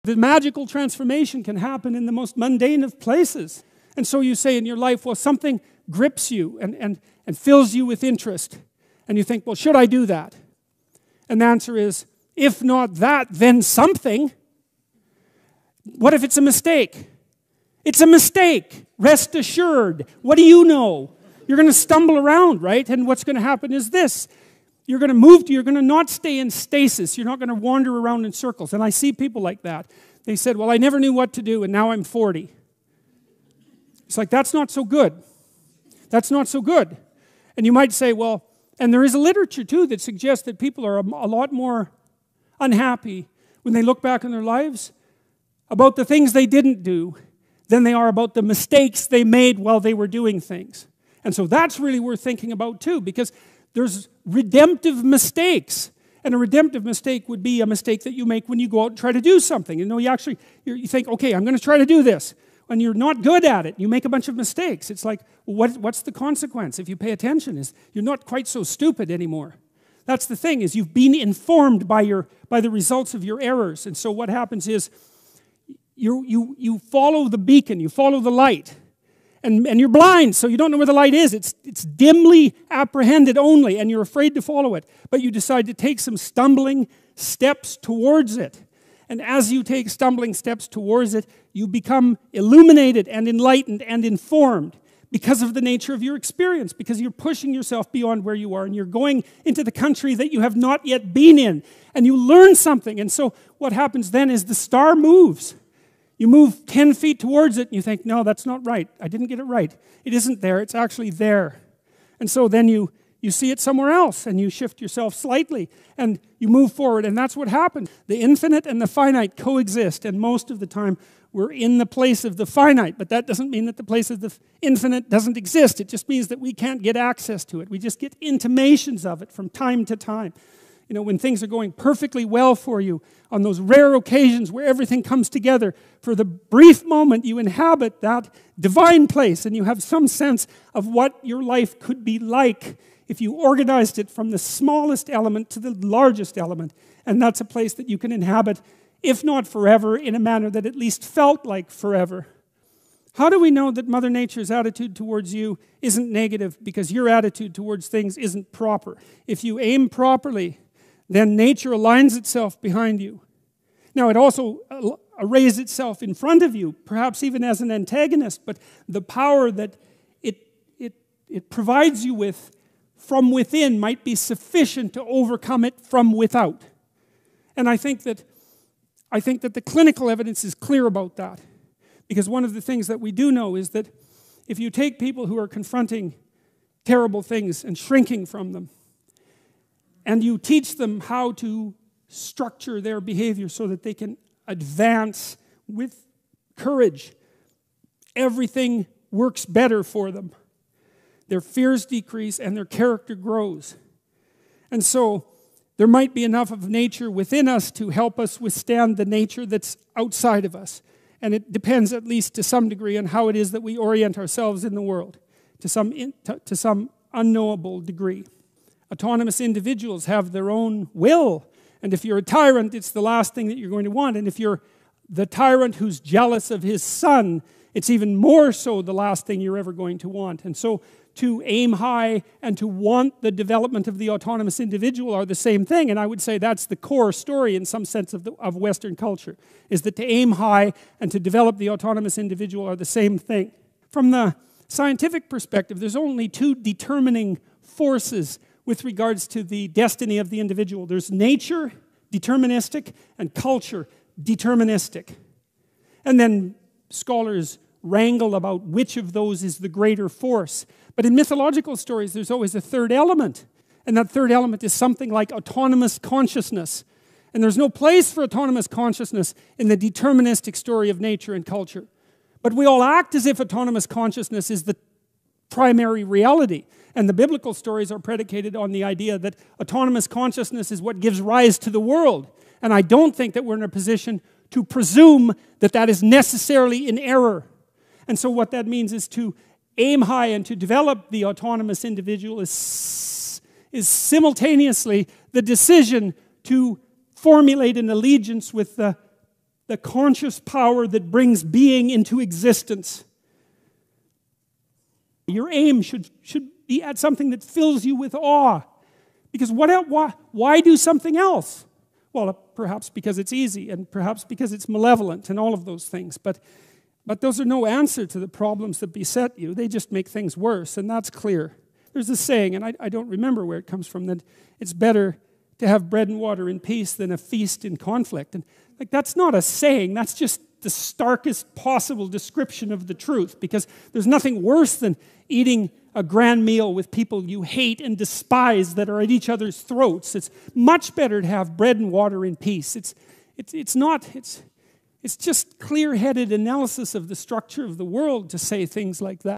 The magical transformation can happen in the most mundane of places. And so you say in your life, well, something grips you and fills you with interest. And you think, well, should I do that? And the answer is, if not that, then something. What if it's a mistake? It's a mistake. Rest assured. What do you know? You're going to stumble around, right? And what's going to happen is this. You're going to not stay in stasis. You're not going to wander around in circles. And I see people like that. They said, well, I never knew what to do, and now I'm 40. It's like, that's not so good. That's not so good. And you might say, well, and there is a literature, too, that suggests that people are a lot more unhappy when they look back on their lives about the things they didn't do than they are about the mistakes they made while they were doing things. And so that's really worth thinking about, too, because there's redemptive mistakes. And a redemptive mistake would be a mistake that you make when you go out and try to do something. You know, you think, okay, I'm going to try to do this. When you're not good at it, you make a bunch of mistakes. It's like, well, what's the consequence if you pay attention? Is you're not quite so stupid anymore. That's the thing, is you've been informed by the results of your errors. And so what happens is you follow the beacon, you follow the light. And you're blind, so you don't know where the light is. It's dimly apprehended only, and you're afraid to follow it. But you decide to take some stumbling steps towards it. And as you take stumbling steps towards it, you become illuminated and enlightened and informed because of the nature of your experience, because you're pushing yourself beyond where you are, and you're going into the country that you have not yet been in, and you learn something. And so what happens then is the star moves. You move 10 feet towards it, and you think, no, that's not right. I didn't get it right. It isn't there. It's actually there. And so then you see it somewhere else, and you shift yourself slightly, and you move forward, and that's what happens. The infinite and the finite coexist, and most of the time we're in the place of the finite, but that doesn't mean that the place of the infinite doesn't exist. It just means that we can't get access to it. We just get intimations of it from time to time. You know, when things are going perfectly well for you, on those rare occasions where everything comes together, for the brief moment you inhabit that divine place and you have some sense of what your life could be like if you organized it from the smallest element to the largest element. And that's a place that you can inhabit, if not forever, in a manner that at least felt like forever. How do we know that Mother Nature's attitude towards you isn't negative because your attitude towards things isn't proper? If you aim properly, then nature aligns itself behind you. Now, it also arrays itself in front of you, perhaps even as an antagonist, but the power that it provides you with from within might be sufficient to overcome it from without. And I think that the clinical evidence is clear about that. Because one of the things that we do know is that if you take people who are confronting terrible things and shrinking from them, and you teach them how to structure their behavior so that they can advance with courage, everything works better for them. Their fears decrease and their character grows. And so there might be enough of nature within us to help us withstand the nature that's outside of us. And it depends, at least to some degree, on how it is that we orient ourselves in the world, to some unknowable degree. Autonomous individuals have their own will. And if you're a tyrant, it's the last thing that you're going to want. And if you're the tyrant who's jealous of his son, it's even more so the last thing you're ever going to want. And so to aim high and to want the development of the autonomous individual are the same thing. And I would say that's the core story in some sense of Western culture, is that to aim high and to develop the autonomous individual are the same thing. From the scientific perspective, there's only two determining forces with regards to the destiny of the individual. There's nature, deterministic, and culture, deterministic. And then scholars wrangle about which of those is the greater force. But in mythological stories, there's always a third element. And that third element is something like autonomous consciousness. And there's no place for autonomous consciousness in the deterministic story of nature and culture. But we all act as if autonomous consciousness is the primary reality. And the biblical stories are predicated on the idea that autonomous consciousness is what gives rise to the world. And I don't think that we're in a position to presume that that is necessarily in error. And so what that means is to aim high and to develop the autonomous individual is simultaneously the decision to formulate an allegiance with the the conscious power that brings being into existence. Your aim should be at something that fills you with awe. Because why do something else? Well, perhaps because it's easy, and perhaps because it's malevolent, and all of those things. But those are no answer to the problems that beset you. They just make things worse, and that's clear. There's a saying, and I don't remember where it comes from, that it's better to have bread and water in peace than a feast in conflict. And like, that's not a saying, that's just the starkest possible description of the truth, because there's nothing worse than eating a grand meal with people you hate and despise that are at each other's throats. It's much better to have bread and water in peace. It's just clear-headed analysis of the structure of the world to say things like that.